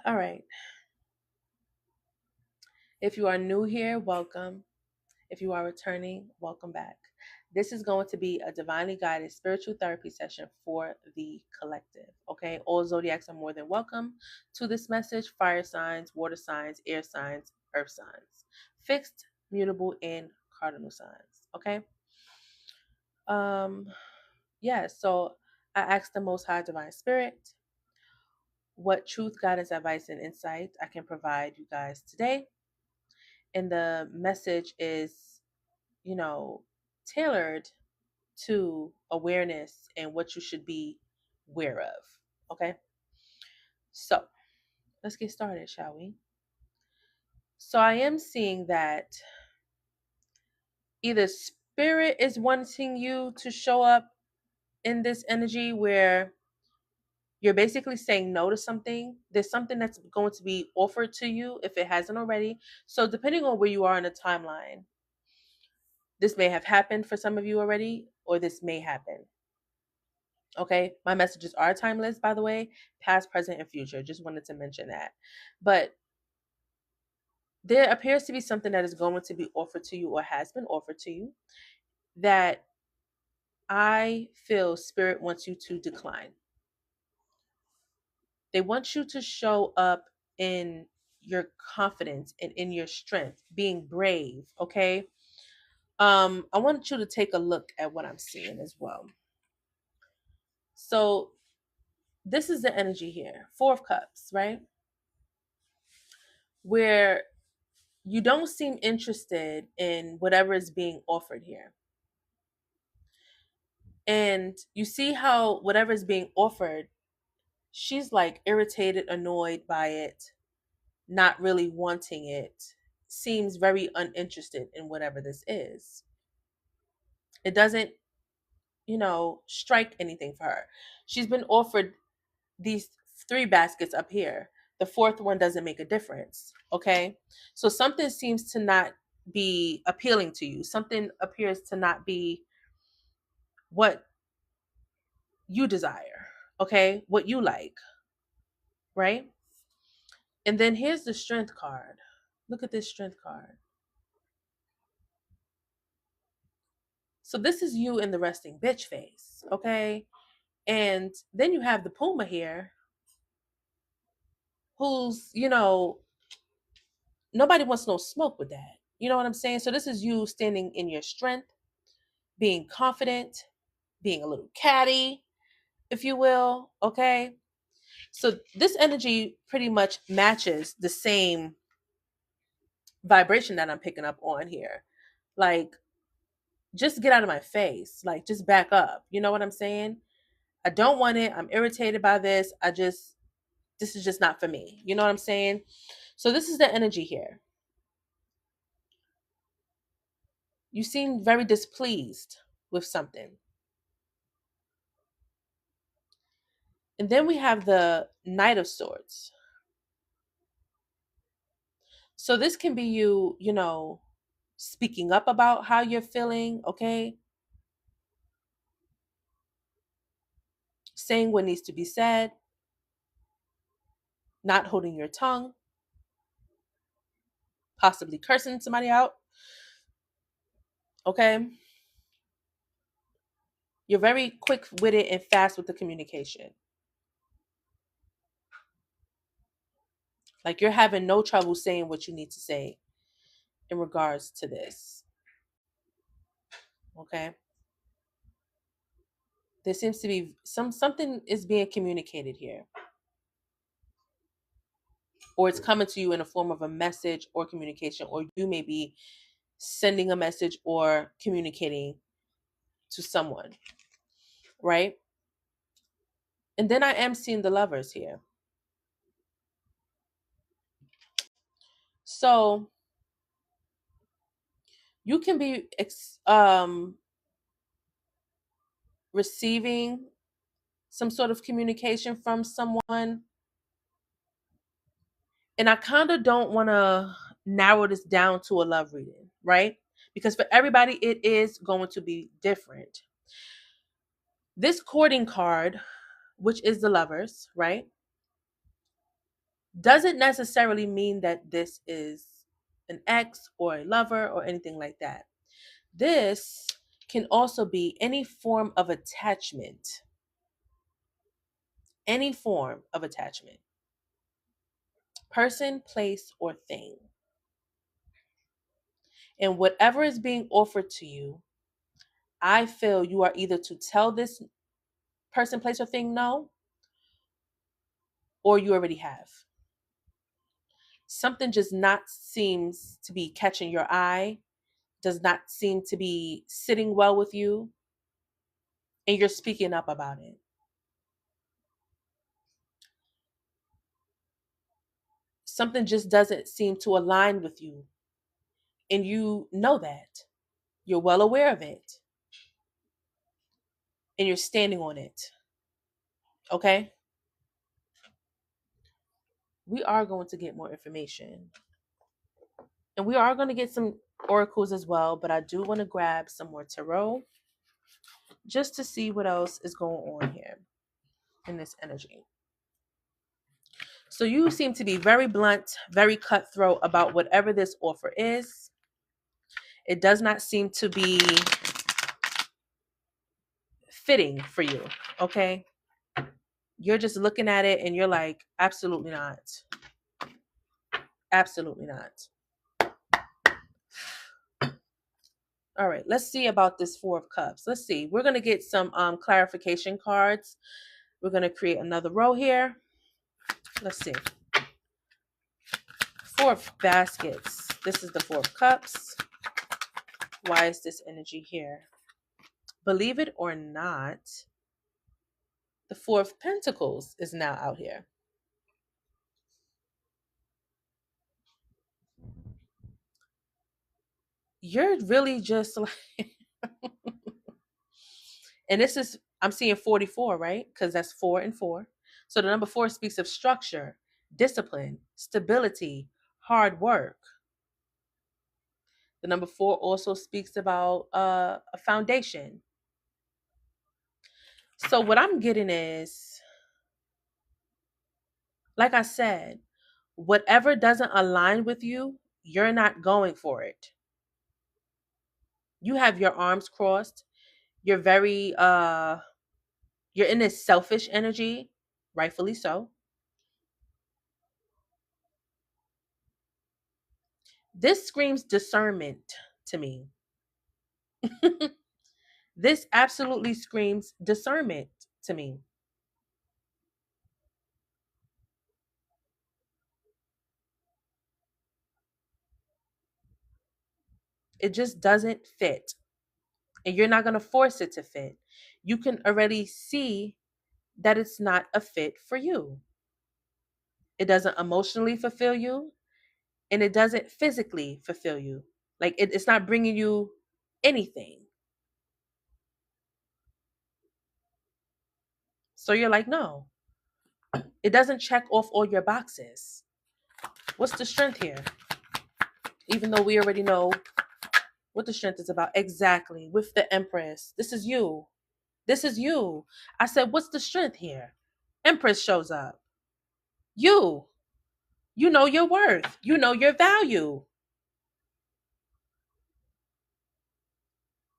All right. If you are new here, welcome. If you are returning, welcome back. This is going to be a divinely guided spiritual therapy session for the collective. Okay. All zodiacs are more than welcome to this message: fire signs, water signs, air signs, earth signs, fixed, mutable, and cardinal signs. Okay. Um, yeah, so I asked the Most High Divine Spirit what truth, guidance, advice, and insight I can provide you guys today. And the message is, you know, tailored to awareness and what you should be aware of. Okay. So let's get started, shall we? So I am seeing that either spirit is wanting you to show up in this energy where you're basically saying no to something. There's something that's going to be offered to you if it hasn't already. So depending on where you are in the timeline, this may have happened for some of you already, or this may happen. Okay, my messages are timeless, by the way, past, present, and future. Just wanted to mention that. But there appears to be something that is going to be offered to you or has been offered to you that I feel spirit wants you to decline. They want you to show up in your confidence and in your strength, being brave, okay? I want you to take a look at what I'm seeing as well. So this is the energy here, 4 of Cups, right? Where you don't seem interested in whatever is being offered here. And you see how whatever is being offered, she's like irritated, annoyed by it, not really wanting it, seems very uninterested in whatever this is. It doesn't, strike anything for her. She's been offered these 3 baskets up here. The 4th one doesn't make a difference. Okay. So something seems to not be appealing to you. Something appears to not be what you desire. Okay. What you like. Right. And then here's the strength card. Look at this strength card. So this is you in the resting bitch face. Okay. And then you have the Puma here who's, nobody wants no smoke with that. You know what I'm saying? So this is you standing in your strength, being confident, being a little catty, if you will. Okay. So this energy pretty much matches the same vibration that I'm picking up on here. Like, just get out of my face. Like, just back up. You know what I'm saying? I don't want it. I'm irritated by this. This is just not for me. You know what I'm saying? So this is the energy here. You seem very displeased with something. And then we have the Knight of Swords. So this can be you, speaking up about how you're feeling, okay? Saying what needs to be said, not holding your tongue, possibly cursing somebody out, okay? You're very quick-witted and fast with the communication. Like, you're having no trouble saying what you need to say in regards to this, okay? There seems to be something is being communicated here, or it's coming to you in the form of a message or communication, or you may be sending a message or communicating to someone, right? And then I am seeing the Lovers here. So you can be receiving some sort of communication from someone. And I kind of don't want to narrow this down to a love reading, right? Because for everybody, it is going to be different. This courting card, which is the Lovers, right? doesn't necessarily mean that this is an ex or a lover or anything like that. This can also be any form of attachment, any form of attachment, person, place, or thing. And whatever is being offered to you, I feel you are either to tell this person, place, or thing no, or you already have. Something just not seems to be catching your eye, does not seem to be sitting well with you, and you're speaking up about it. Something just doesn't seem to align with you, and you know that. You're well aware of it, and you're standing on it. Okay? We are going to get more information. And we are going to get some oracles as well, but I do want to grab some more tarot just to see what else is going on here in this energy. So you seem to be very blunt, very cutthroat about whatever this offer is. It does not seem to be fitting for you, okay? You're just looking at it and you're like, absolutely not. Absolutely not. All right, let's see about this Four of Cups. Let's see. We're going to get some clarification cards. We're going to create another row here. Let's see. Four of Baskets. This is the Four of Cups. Why is this energy here? Believe it or not, the Four of Pentacles is now out here. You're really just like, and this is, I'm seeing 44, right? Because that's 4 and 4. So the number 4 speaks of structure, discipline, stability, hard work. The number 4 also speaks about a foundation. So what I'm getting is, like I said, whatever doesn't align with you, you're not going for it. You have your arms crossed. You're very you're in this selfish energy, rightfully so. This screams discernment to me. This absolutely screams discernment to me. It just doesn't fit. And you're not going to force it to fit. You can already see that it's not a fit for you. It doesn't emotionally fulfill you, and it doesn't physically fulfill you. Like it's not bringing you anything. So you're like, no, it doesn't check off all your boxes. What's the strength here? Even though we already know what the strength is about. Exactly. With the Empress. This is you. This is you. I said, what's the strength here? Empress shows up. You. You know your worth. You know your value.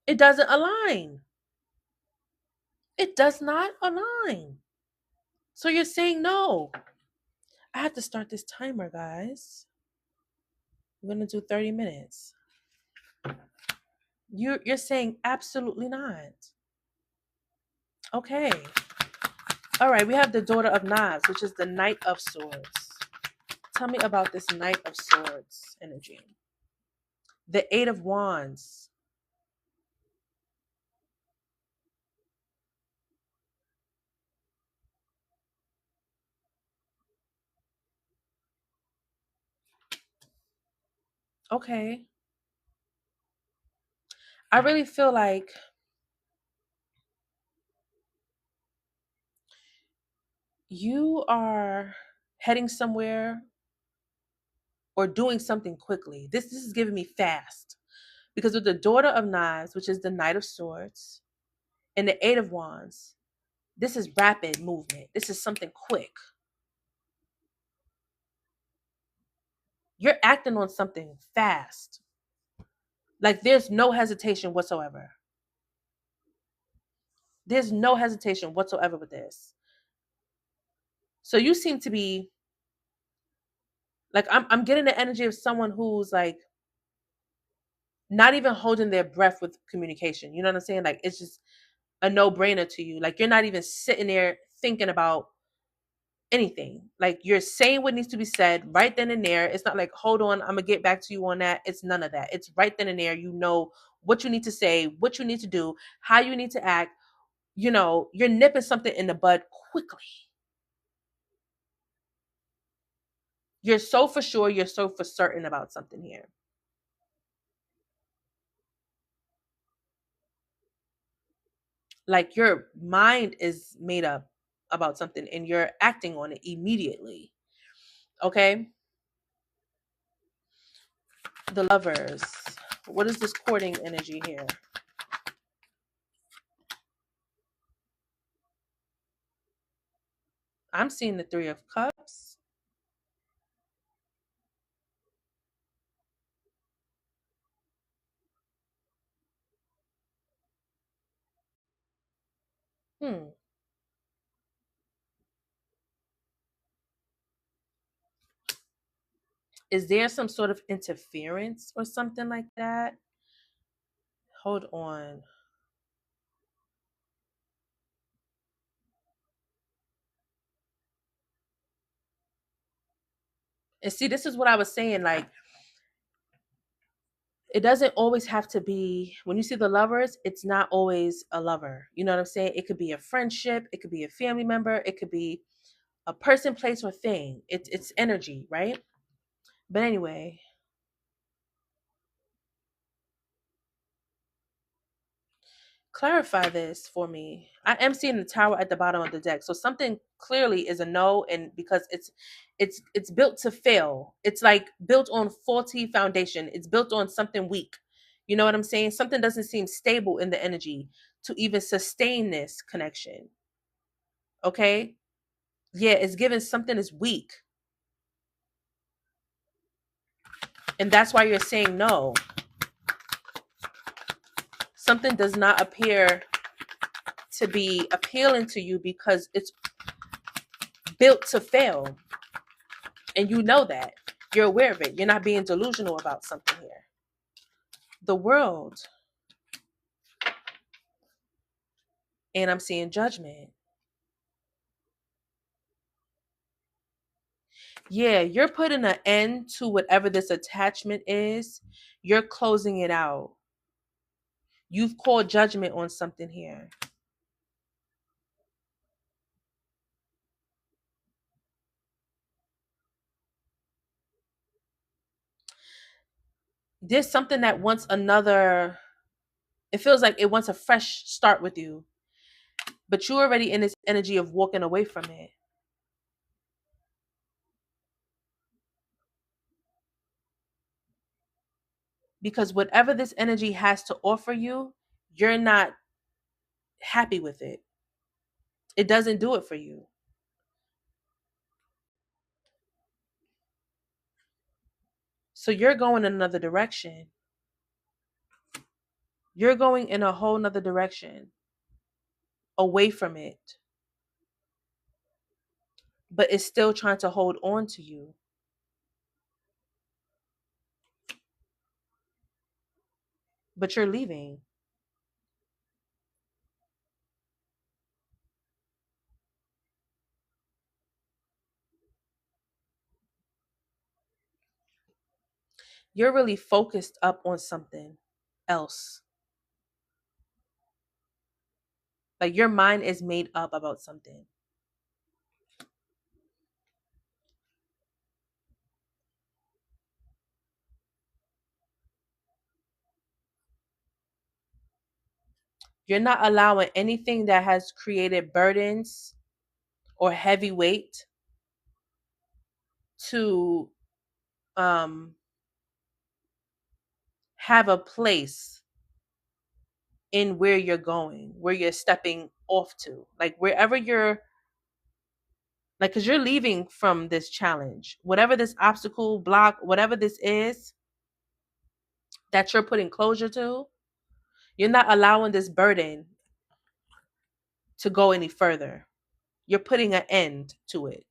It doesn't align. It does not align. So you're saying no. I have to start this timer, guys. I'm going to do 30 minutes. You're saying absolutely not. Okay. All right, we have the Daughter of Knives, which is the Knight of Swords. Tell me about this Knight of Swords energy. The Eight of Wands. Okay. I really feel like you are heading somewhere or doing something quickly. This is giving me fast. Because with the Daughter of Knives, which is the Knight of Swords, and the Eight of Wands, this is rapid movement. This is something quick. You're acting on something fast. Like there's no hesitation whatsoever. There's no hesitation whatsoever with this. So you seem to be like I'm getting the energy of someone who's like not even holding their breath with communication. You know what I'm saying? Like it's just a no-brainer to you. Like you're not even sitting there thinking about anything. Like you're saying what needs to be said right then and there. It's not like, hold on, I'm gonna get back to you on that. It's none of that. It's right then and there. You know what you need to say, what you need to do, how you need to act. You know, you're nipping something in the bud quickly. You're so for sure, you're so for certain about something here. Like your mind is made up about something and you're acting on it immediately. Okay? The lovers. What is this courting energy here? I'm seeing the Three of Cups. Hmm. Is there some sort of interference or something like that? Hold on. And see, this is what I was saying. Like, it doesn't always have to be, when you see the lovers, it's not always a lover. You know what I'm saying? It could be a friendship, it could be a family member, it could be a person, place, or thing. It's energy, right? But anyway, clarify this for me. I am seeing the tower at the bottom of the deck. So something clearly is a no, and because it's built to fail. It's like built on faulty foundation. It's built on something weak. You know what I'm saying? Something doesn't seem stable in the energy to even sustain this connection. Okay? Yeah, it's given something is weak. And that's why you're saying no. Something does not appear to be appealing to you because it's built to fail. And you know that. You're aware of it. You're not being delusional about something here. The world. And I'm seeing judgment. Yeah, you're putting an end to whatever this attachment is. You're closing it out. You've called judgment on something here. There's something that wants another, it feels like it wants a fresh start with you, but you're already in this energy of walking away from it. Because whatever this energy has to offer you, you're not happy with it. It doesn't do it for you. So you're going in another direction. You're going in a whole nother direction away from it, but it's still trying to hold on to you. But you're leaving. You're really focused up on something else. Like your mind is made up about something. You're not allowing anything that has created burdens or heavy weight to um have a place in where you're going, where you're stepping off to. Like wherever you're Like, because you're leaving from this challenge, whatever this obstacle, block, whatever this is that you're putting closure to, you're not allowing this burden to go any further. You're putting an end to it.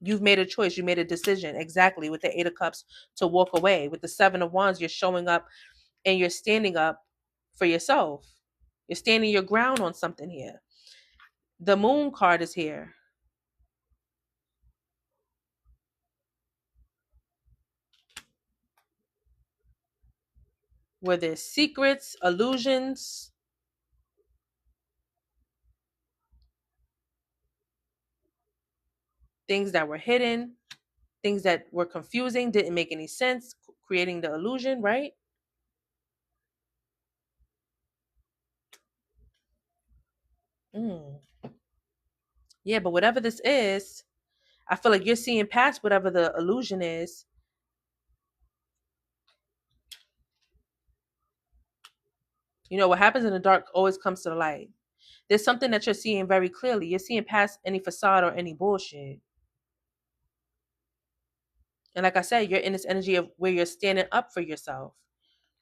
You've made a choice. You made a decision. Exactly. With the Eight of Cups, to walk away. With the Seven of Wands, you're showing up and you're standing up for yourself. You're standing your ground on something here. The Moon card is here. Where there's secrets, illusions, things that were hidden, things that were confusing, didn't make any sense, creating the illusion, right? Mm. Yeah, but whatever this is, I feel like you're seeing past whatever the illusion is. You know, what happens in the dark always comes to the light. There's something that you're seeing very clearly. You're seeing past any facade or any bullshit. And like I said, you're in this energy of where you're standing up for yourself.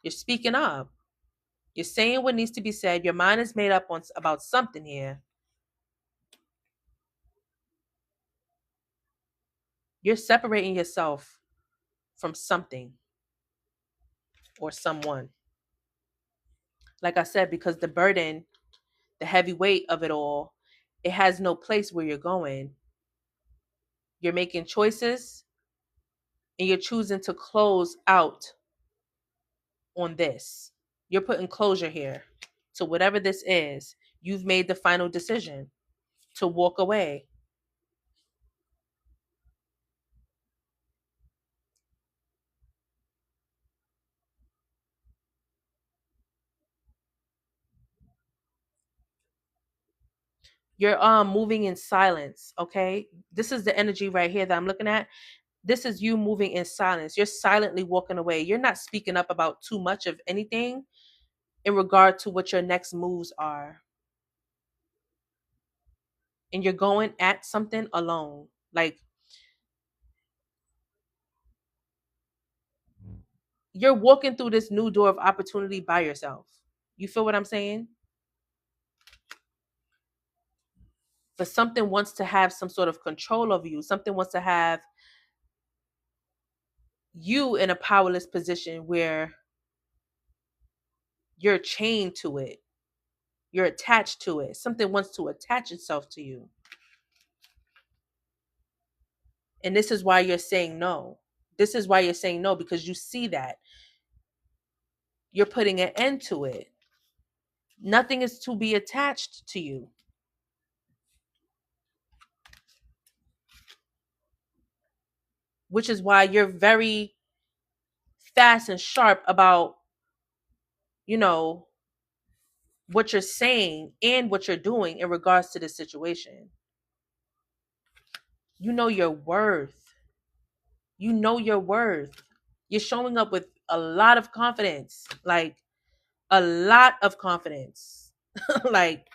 You're speaking up. You're saying what needs to be said. Your mind is made up on about something here. You're separating yourself from something or someone. Like I said, because the burden, the heavy weight of it all, it has no place where you're going. You're making choices and you're choosing to close out on this. You're putting closure here to whatever this is. You've made the final decision to walk away. You're moving in silence, okay? This is the energy right here that I'm looking at. This is you moving in silence. You're silently walking away. You're not speaking up about too much of anything in regard to what your next moves are. And you're going at something alone. Like, you're walking through this new door of opportunity by yourself. You feel what I'm saying? But something wants to have some sort of control over you. Something wants to have you in a powerless position where you're chained to it. You're attached to it. Something wants to attach itself to you. And this is why you're saying no. This is why you're saying no, because you see that you're putting an end to it. Nothing is to be attached to you, which is why you're very fast and sharp about, you know, what you're saying and what you're doing in regards to the situation. You know your worth. You know your worth. You're showing up with a lot of confidence, like a lot of confidence. Like,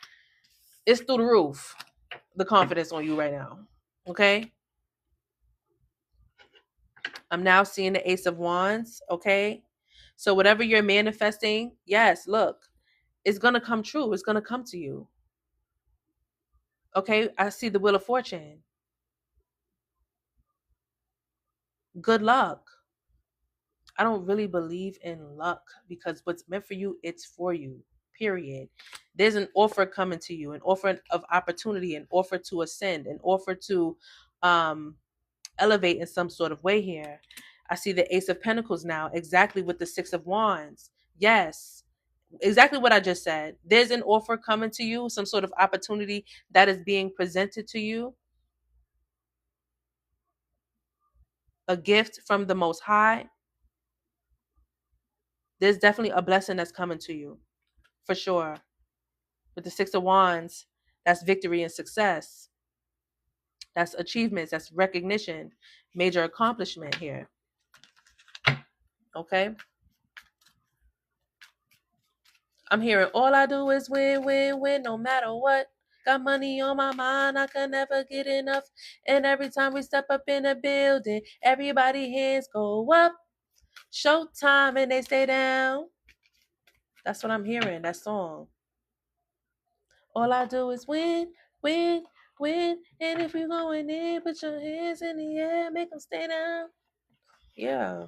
it's through the roof, the confidence on you right now. Okay? I'm now seeing the Ace of Wands. Okay? So, whatever you're manifesting, yes, look, it's going to come true. It's going to come to you. Okay? I see the Wheel of Fortune. Good luck. I don't really believe in luck because what's meant for you, it's for you. Period. There's an offer coming to you, an offer of opportunity, an offer to ascend, an offer to elevate in some sort of way here. I see the Ace of Pentacles now, exactly with the Six of Wands. Yes, exactly what I just said. There's an offer coming to you, some sort of opportunity that is being presented to you, a gift from the Most High. There's definitely a blessing that's coming to you, for sure. With the Six of Wands, that's victory and success. That's achievements, that's recognition, major accomplishment here. Okay? I'm hearing all I do is win, win, win, no matter what. Got money on my mind, I can never get enough. And every time we step up in a building, everybody hands go up. Showtime and they stay down. That's what I'm hearing, that song. All I do is win, win, win. And if you're going in, put your hands in the air, make them stay down. Yeah.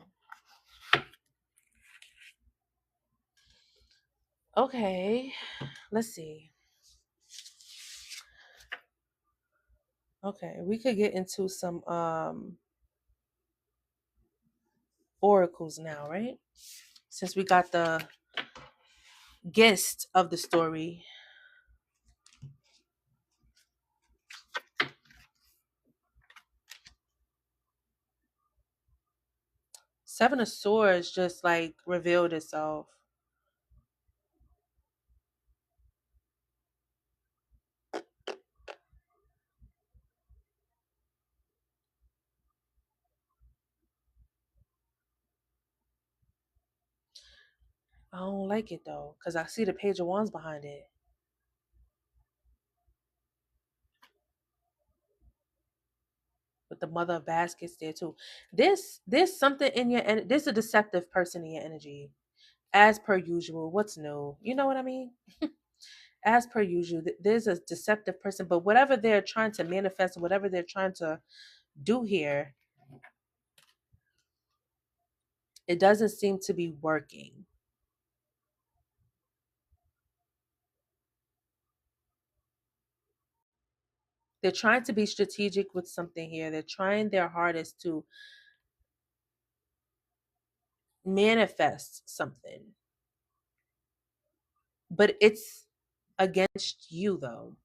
Okay. Let's see. Okay, we could get into some oracles now, right? Since we got the gist of the story. Seven of Swords just like revealed itself. I don't like it though, because I see the Page of Wands behind it. With the Mother of Baskets there too. There's something in your and there's a deceptive person in your energy. As per usual. What's new? You know what I mean? As per usual, there's a deceptive person, but whatever they're trying to manifest, whatever they're trying to do here, it doesn't seem to be working. They're trying to be strategic with something here. They're trying their hardest to manifest something. But it's against you, though.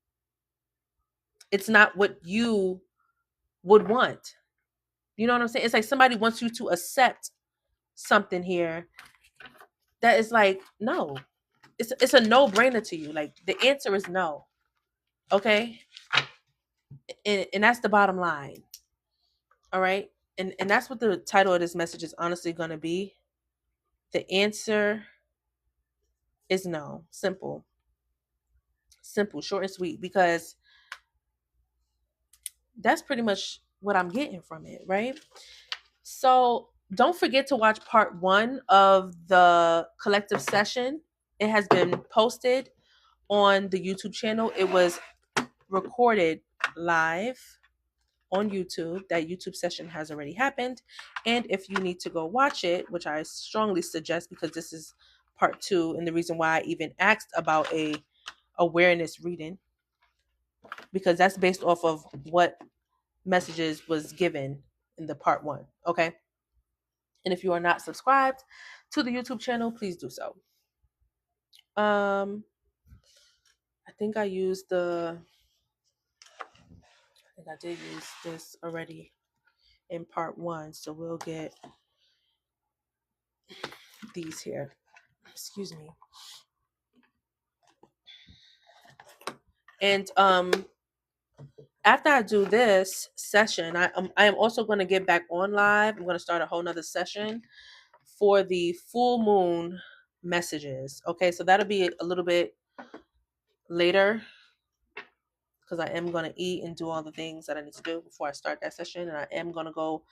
It's not what you would want. You know what I'm saying? It's like somebody wants you to accept something here that is like, no. It's a no-brainer to you. Like, the answer is no. Okay? And that's the bottom line. All right? And that's what the title of this message is honestly going to be. The answer is no. Simple, short and sweet, because that's pretty much what I'm getting from it, right? So don't forget to watch part 1 of the collective session. It has been posted on the YouTube channel. It was recorded live on YouTube. That YouTube session has already happened. And if you need to go watch it, which I strongly suggest, because this is part 2, and the reason why I even asked about a awareness reading, because that's based off of what messages was given in the part 1. Okay. And if you are not subscribed to the YouTube channel, please do so. I think I did use this already in part 1, so we'll get these here. Excuse me. And after I do this session, I am also going to get back on live. I'm going to start a whole nother session for the full moon messages. Okay, so that'll be a little bit later, because I am going to eat and do all the things that I need to do before I start that session. And I am going to go,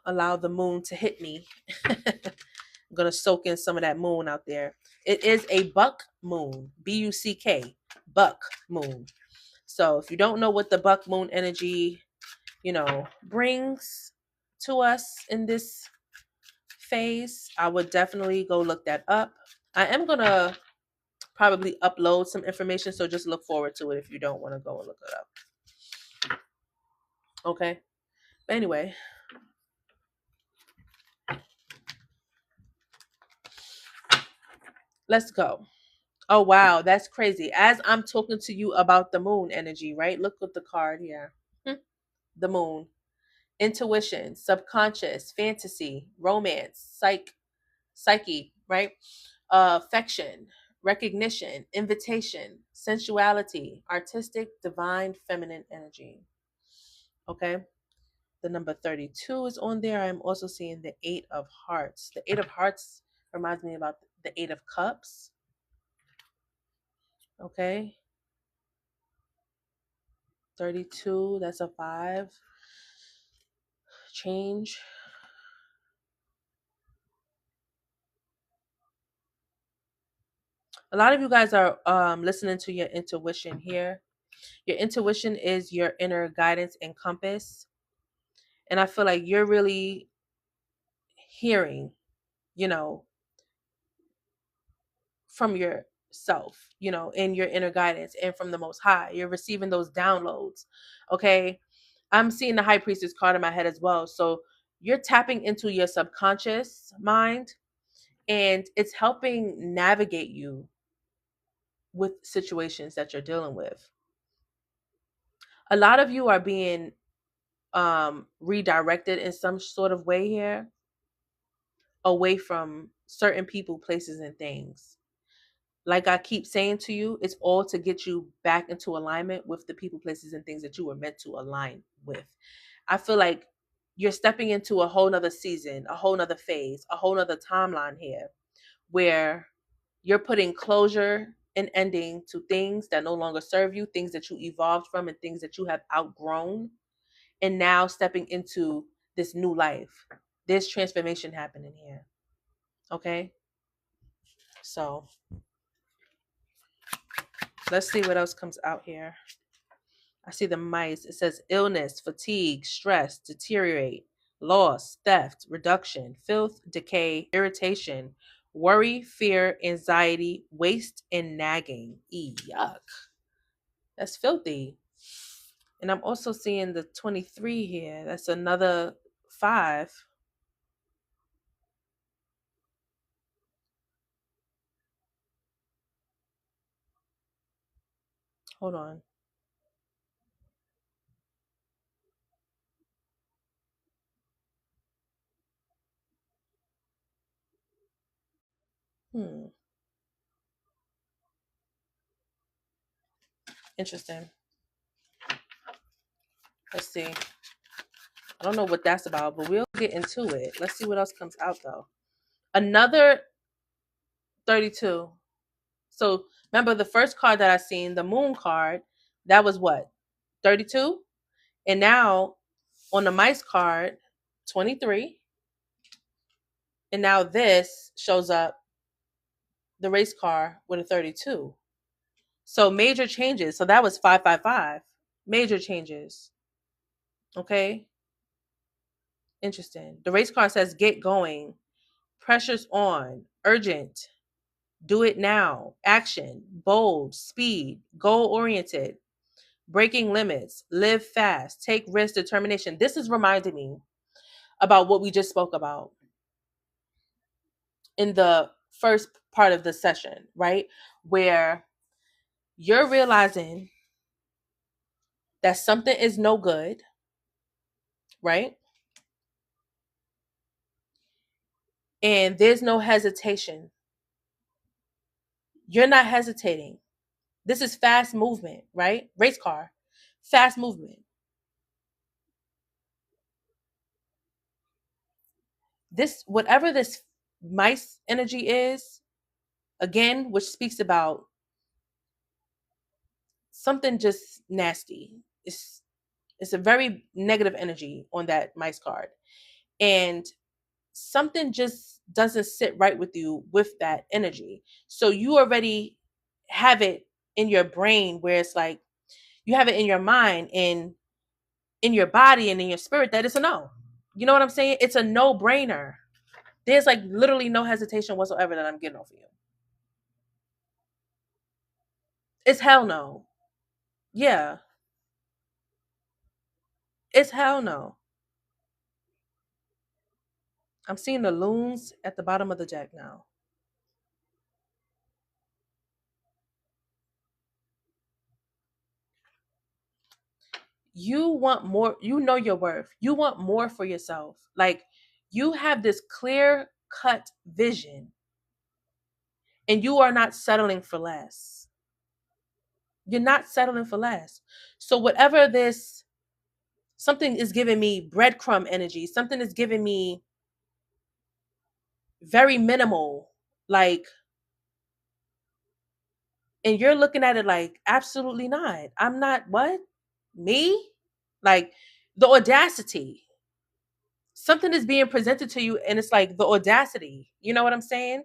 allow the moon to hit me. I'm going to soak in some of that moon out there. It is a buck moon, BUCK, buck moon. So if you don't know what the buck moon energy, brings to us in this phase, I would definitely go look that up. I am going to probably upload some information, so just look forward to it if you don't want to go and look it up. Okay? But anyway, let's go. Oh, wow. That's crazy. As I'm talking to you about the moon energy, right? Look at the card here. The moon. Intuition, subconscious, fantasy, romance, psyche, right? Affection, recognition, invitation, sensuality, artistic, divine, feminine energy. Okay? The number 32 is on there. I'm also seeing the 8 of Hearts. The 8 of Hearts reminds me about the 8 of Cups. Okay? 32, that's a 5. Change. A lot of you guys are listening to your intuition here. Your intuition is your inner guidance and compass. And I feel like you're really hearing, you know, from yourself, in your inner guidance and from the Most High. You're receiving those downloads. Okay. I'm seeing the High Priestess card in my head as well. So you're tapping into your subconscious mind, and it's helping navigate you with situations that you're dealing with. A lot of you are being redirected in some sort of way here, away from certain people, places, and things. Like I keep saying to you, it's all to get you back into alignment with the people, places, and things that you were meant to align with. I feel like you're stepping into a whole nother season, a whole nother phase, a whole nother timeline here, where you're putting closure and ending to things that no longer serve you, things that you evolved from, and things that you have outgrown, and now stepping into this new life. There's transformation happening here. Okay? So let's see what else comes out here. I see the mice. It says illness, fatigue, stress, deteriorate, loss, theft, reduction, filth, decay, irritation, worry, fear, anxiety, waste, and nagging. Yuck. That's filthy. And I'm also seeing the 23 here. That's another 5. Hold on. Interesting. Let's see. I don't know what that's about, but we'll get into it. Let's see what else comes out though. Another 32. So remember the first card that I seen, the moon card, that was what? 32? And now on the mice card, 23. And now this shows up, the race car with a 32. So major changes. So that was 555. Major changes. Okay. Interesting. The race car says get going. Pressure's on. Urgent. Do it now. Action. Bold. Speed. Goal oriented. Breaking limits. Live fast. Take risk. Determination. This is reminding me about what we just spoke about in the first part of the session, right? Where you're realizing that something is no good, right? And there's no hesitation. You're not hesitating. This is fast movement, right? Race car, fast movement. This, whatever this mice energy is, again, which speaks about something just nasty. It's a very negative energy on that mice card. And something just doesn't sit right with you with that energy. So you already have it in your brain where it's like you have it in your mind and in your body and in your spirit that it's a no. You know what I'm saying? It's a no-brainer. There's like literally no hesitation whatsoever that I'm getting off of you. It's hell no. Yeah. It's hell no. I'm seeing the loons at the bottom of the deck now. You want more. You know your worth. You want more for yourself. Like you have this clear cut vision and you are not settling for less. You're not settling for less. So whatever this, something is giving me breadcrumb energy. Something is giving me very minimal, like, and you're looking at it like, absolutely not. I'm not what? Me? Like the audacity. Something is being presented to you and it's like the audacity. You know what I'm saying?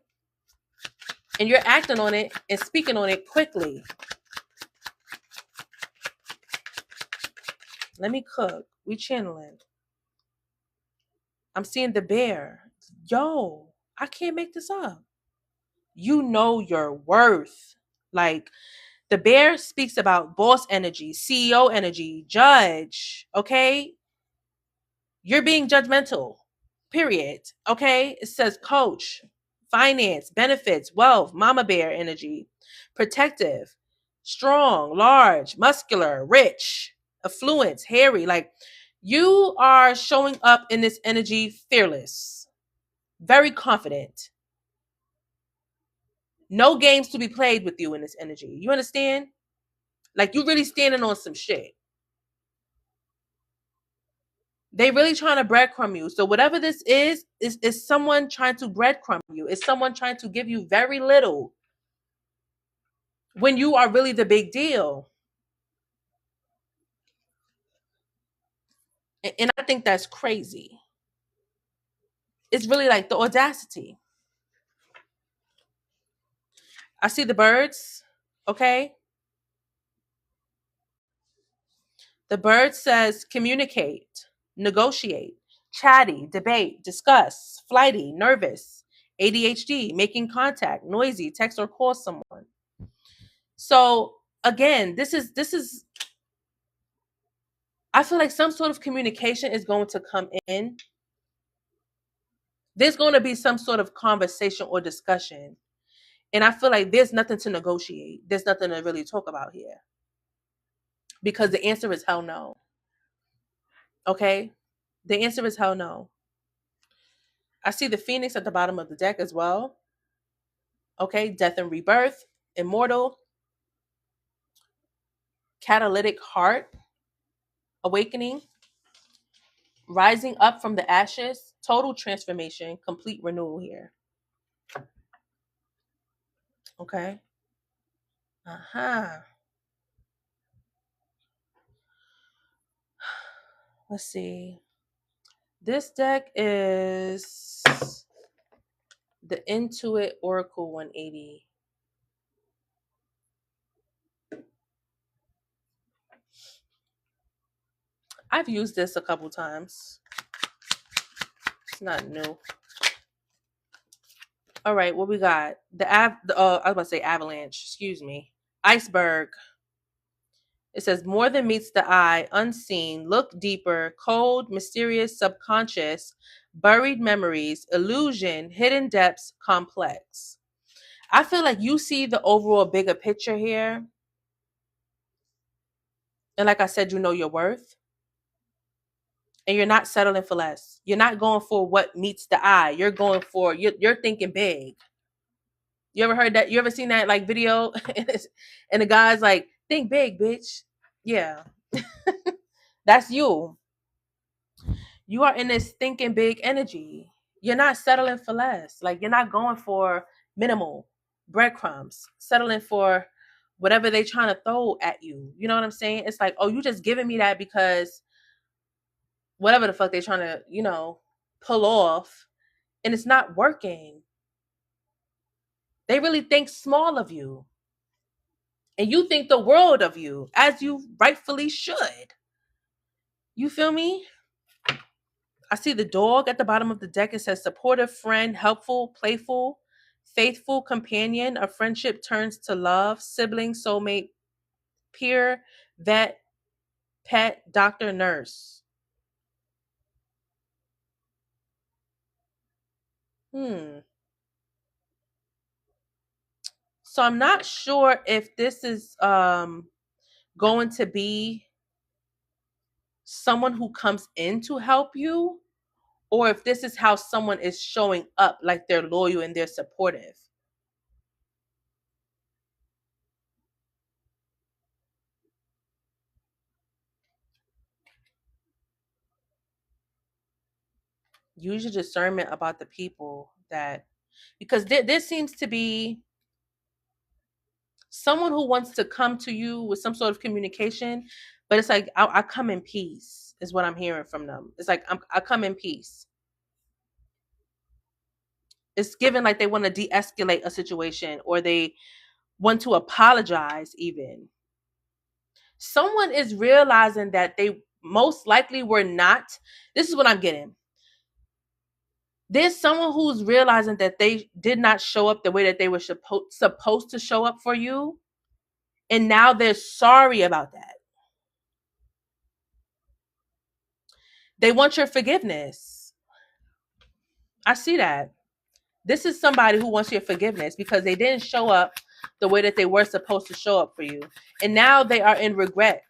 And you're acting on it and speaking on it quickly. Let me cook. We channeling. I'm seeing the bear. Yo, I can't make this up. You know your worth. Like the bear speaks about boss energy, CEO energy, judge. Okay. You're being judgmental. Period. Okay. It says coach, finance, benefits, wealth, mama bear energy, protective, strong, large, muscular, rich, affluent, hairy. Like you are showing up in this energy fearless, very confident. No games to be played with you in this energy. You understand? Like you really standing on some shit. They really trying to breadcrumb you. So whatever this is someone trying to breadcrumb you. Is someone trying to give you very little when you are really the big deal. And I think that's crazy. It's really like the audacity. I see the birds. Okay. The bird says communicate, negotiate, chatty, debate, discuss, flighty, nervous, ADHD, making contact, noisy, text or call someone. So again, this is I feel like some sort of communication is going to come in. There's going to be some sort of conversation or discussion. And I feel like there's nothing to negotiate. There's nothing to really talk about here. Because the answer is hell no. Okay? The answer is hell no. I see the phoenix at the bottom of the deck as well. Okay? Death and rebirth, immortal, catalytic heart, awakening, rising up from the ashes, total transformation, complete renewal here. Okay? Uh-huh. Let's see. This deck is the Intuit Oracle 180. I've used this a couple times. It's not new. All right, what we got? I was about to say avalanche. Excuse me. Iceberg. It says more than meets the eye, unseen, look deeper, cold, mysterious, subconscious, buried memories, illusion, hidden depths, complex. I feel like you see the overall bigger picture here. And like I said, you know your worth. And you're not settling for less. You're not going for what meets the eye. You're going for, you're thinking big. You ever heard that? You ever seen that like video? And the guy's like, think big, bitch. Yeah. That's you. You are in this thinking big energy. You're not settling for less. Like you're not going for minimal breadcrumbs, settling for whatever they trying to throw at you. You know what I'm saying? It's like, oh, you just giving me that because whatever the fuck they trying to, pull off, and it's not working. They really think small of you. And you think the world of you, as you rightfully should. You feel me? I see the dog at the bottom of the deck. It says supportive friend, helpful, playful, faithful companion. A friendship turns to love, sibling, soulmate, peer, vet, pet, doctor, nurse. So I'm not sure if this is going to be someone who comes in to help you, or if this is how someone is showing up, like they're loyal and they're supportive. Use your discernment about the people that, because there seems to be someone who wants to come to you with some sort of communication, But it's like I come in peace is what I'm hearing from them. It's like I come in peace. It's given like they want to de-escalate a situation, or they want to apologize even. Someone is realizing that they most likely were not. This is what I'm getting. There's someone who's realizing that they did not show up the way that they were supposed to show up for you. And now they're sorry about that. They want your forgiveness. I see that. This is somebody who wants your forgiveness because they didn't show up the way that they were supposed to show up for you. And now they are in regret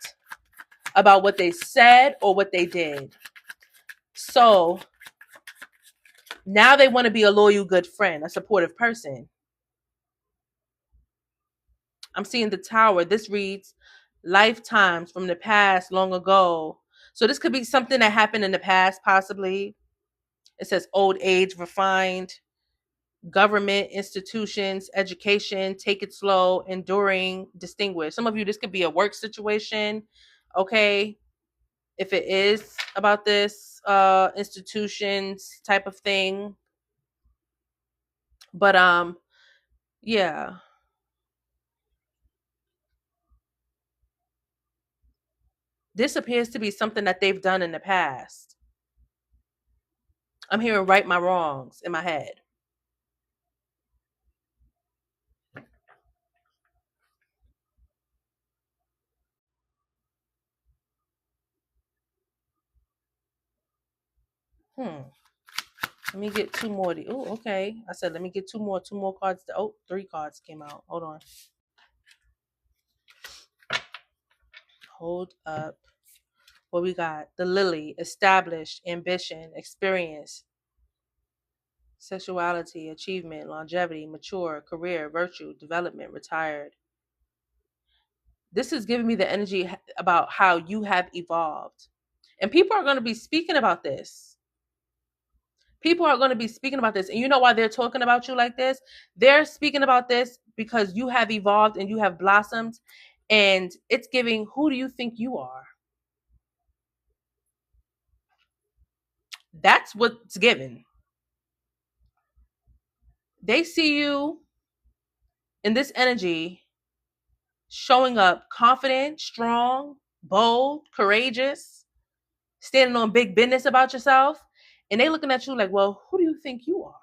about what they said or what they did. So now they want to be a loyal, good friend, a supportive person. I'm seeing the Tower. This reads lifetimes from the past long ago. So this could be something that happened in the past, possibly. It says old age, refined, government, institutions, education, take it slow, enduring, distinguished. Some of you, this could be a work situation. Okay. If it is about this institutions type of thing. But yeah. This appears to be something that they've done in the past. I'm hearing right my wrongs in my head. Hmm. Let me get two more. Oh, okay. I said let me get two more cards. Oh, three cards came out. Hold on. Hold up. What we got? The Lily, established, ambition, experience, sexuality, achievement, longevity, mature, career, virtue, development, retired. This is giving me the energy about how you have evolved. And people are going to be speaking about this. People are going to be speaking about this. And you know why they're talking about you like this? They're speaking about this because you have evolved and you have blossomed. And it's giving, who do you think you are? That's what's given. They see you in this energy showing up confident, strong, bold, courageous, standing on big business about yourself. And they looking at you like, well, who do you think you are?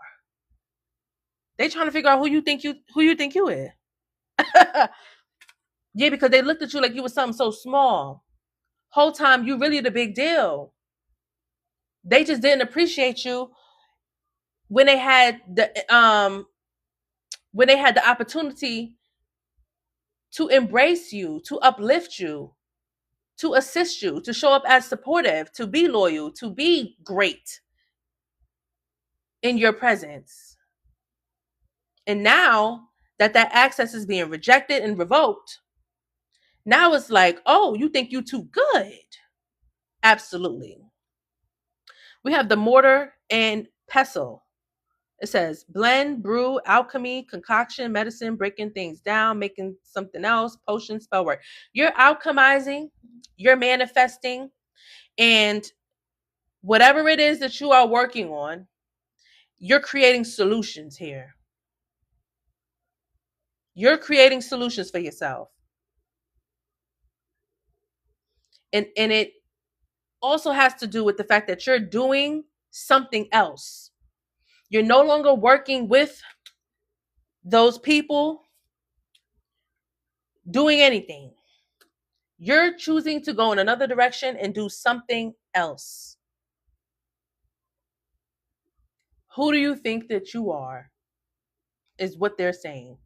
They trying to figure out who you think you is. Yeah, because they looked at you like you was something so small. Whole time you really the big deal. They just didn't appreciate you when they had the opportunity to embrace you, to uplift you, to assist you, to show up as supportive, to be loyal, to be great in your presence. And now that access is being rejected and revoked, now it's like, oh, you think you too good? Absolutely. We have the mortar and pestle. It says blend, brew, alchemy, concoction, medicine, breaking things down, making something else, potion, spell work. You're alchemizing, you're manifesting, and whatever it is that you are working on, you're creating solutions here. You're creating solutions for yourself. And it also has to do with the fact that you're doing something else. You're no longer working with those people doing anything. You're choosing to go in another direction and do something else. Who do you think that you are? Is what they're saying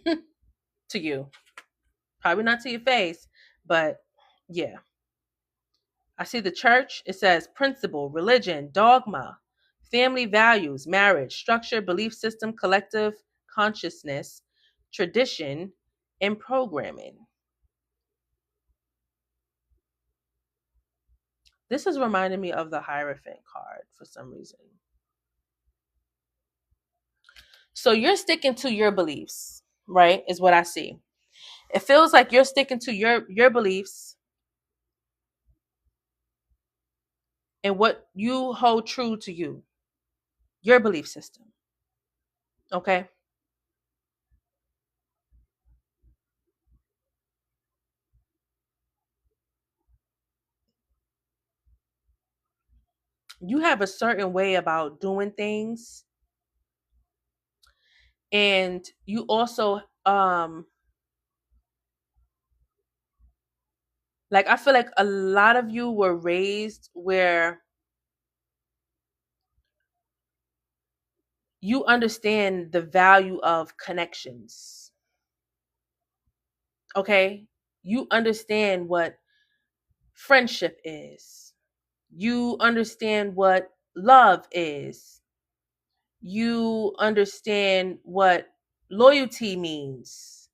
to you. Probably not to your face, but yeah. I see the church. It says principle, religion, dogma, family values, marriage, structure, belief system, collective consciousness, tradition, and programming. This is reminding me of the Hierophant card for some reason. So you're sticking to your beliefs, right? Is what I see. It feels like you're sticking to your beliefs and what you hold true to you, your belief system. Okay? You have a certain way about doing things, and you also like, I feel like a lot of you were raised where you understand the value of connections. Okay? You understand what friendship is. You understand what love is. You understand what loyalty means.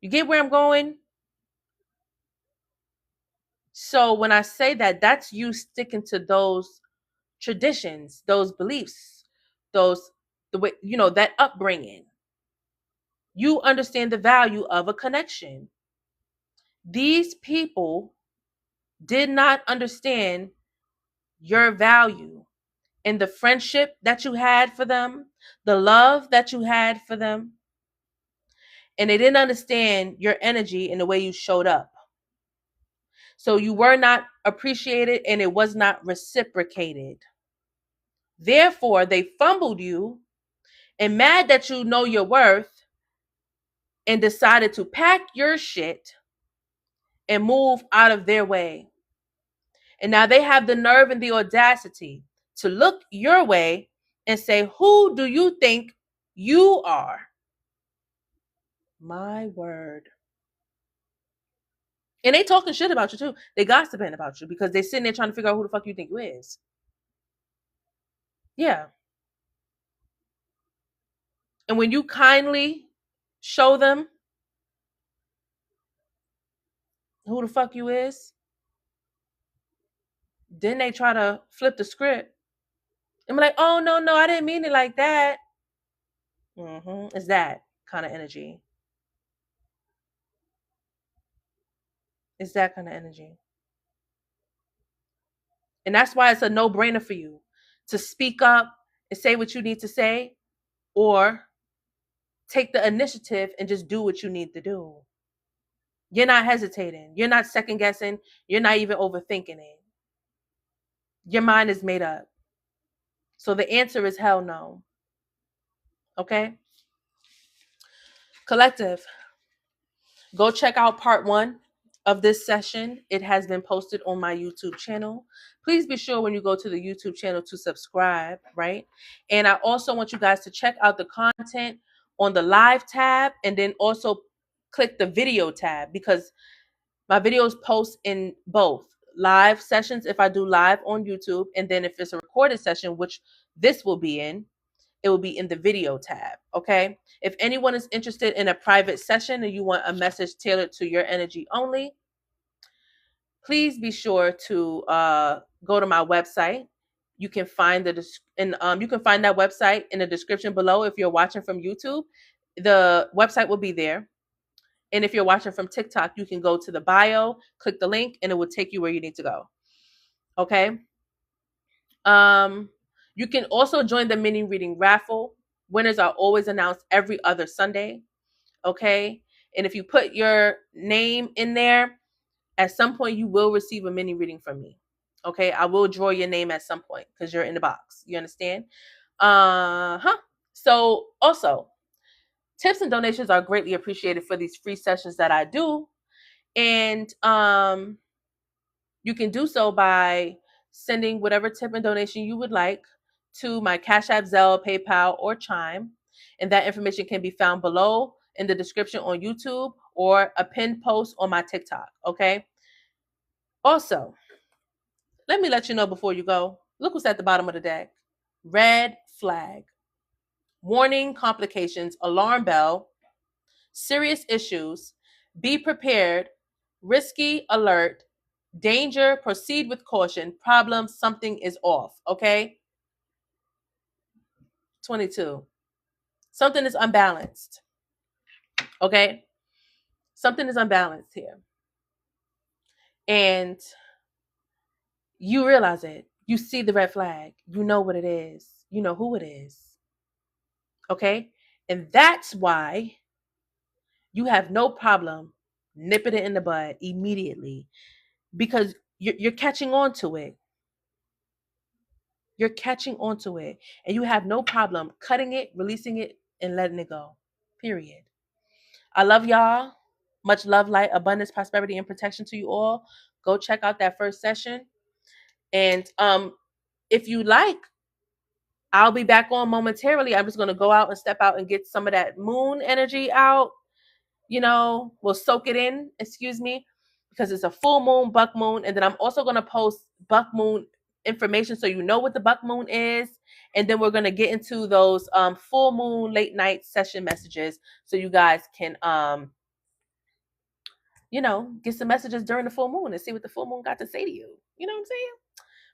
You get where I'm going? So when I say that, that's you sticking to those traditions, those beliefs, those, the way, that upbringing. You understand the value of a connection. These people did not understand your value and the friendship that you had for them, the love that you had for them, and they didn't understand your energy and the way you showed up. So you were not appreciated and it was not reciprocated. Therefore, they fumbled you and mad that you know your worth and decided to pack your shit and move out of their way. And now they have the nerve and the audacity to look your way and say, "Who do you think you are?" My word. And they talking shit about you too. They gossiping about you because they sitting there trying to figure out who the fuck you think you is. Yeah. And when you kindly show them who the fuck you is, then they try to flip the script and be like, "Oh no, no, I didn't mean it like that." It's that kind of energy. It's that kind of energy. And that's why it's a no-brainer for you to speak up and say what you need to say, or take the initiative and just do what you need to do. You're not hesitating. You're not second guessing. You're not even overthinking it. Your mind is made up. So the answer is hell no. Okay? Collective, go check out part 1 of this session. It has been posted on my YouTube channel. Please be sure when you go to the YouTube channel to subscribe, right? And I also want you guys to check out the content on the live tab, and then also click the video tab, because my videos post in both live sessions if I do live on YouTube, and then if it's a recorded session, which this will be in, it will be in the video tab. Okay. If anyone is interested in a private session and you want a message tailored to your energy only, please be sure to go to my website. You can find you can find that website in the description below. If you're watching from YouTube, the website will be there. And if you're watching from TikTok, you can go to the bio, click the link, and it will take you where you need to go. Okay. Um, you can also join the mini reading raffle. Winners are always announced every other Sunday. Okay. And if you put your name in there, at some point you will receive a mini reading from me. Okay. I will draw your name at some point because you're in the box. You understand? So also, tips and donations are greatly appreciated for these free sessions that I do. And you can do so by sending whatever tip and donation you would like to my CashApp, Zelle, PayPal, or Chime. And that information can be found below in the description on YouTube or a pinned post on my TikTok. Okay. Also, let me let you know before you go. Look what's at the bottom of the deck. Red flag. Warning, complications, alarm bell, serious issues, be prepared, risky alert, danger, proceed with caution, problem, something is off. Okay. 22. Something is unbalanced. Okay. Something is unbalanced here. And you realize it. You see the red flag. You know what it is. You know who it is. Okay? And that's why you have no problem nipping it in the bud immediately, because you're catching on to it. You're catching on to it. And you have no problem cutting it, releasing it, and letting it go. Period. I love y'all. Much love, light, abundance, prosperity, and protection to you all. Go check out that first session. And if you like, I'll be back on momentarily. I'm just going to go out and step out and get some of that moon energy out. We'll soak it in, excuse me, because it's a full moon, buck moon. And then I'm also going to post buck moon information so you know what the buck moon is. And then we're going to get into those full moon late night session messages so you guys can, get some messages during the full moon and see what the full moon got to say to you. You know what I'm saying?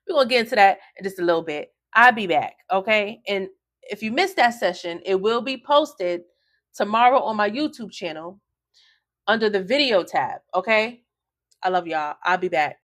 We're going to get into that in just a little bit. I'll be back, okay? And if you missed that session, it will be posted tomorrow on my YouTube channel under the video tab, okay? I love y'all. I'll be back.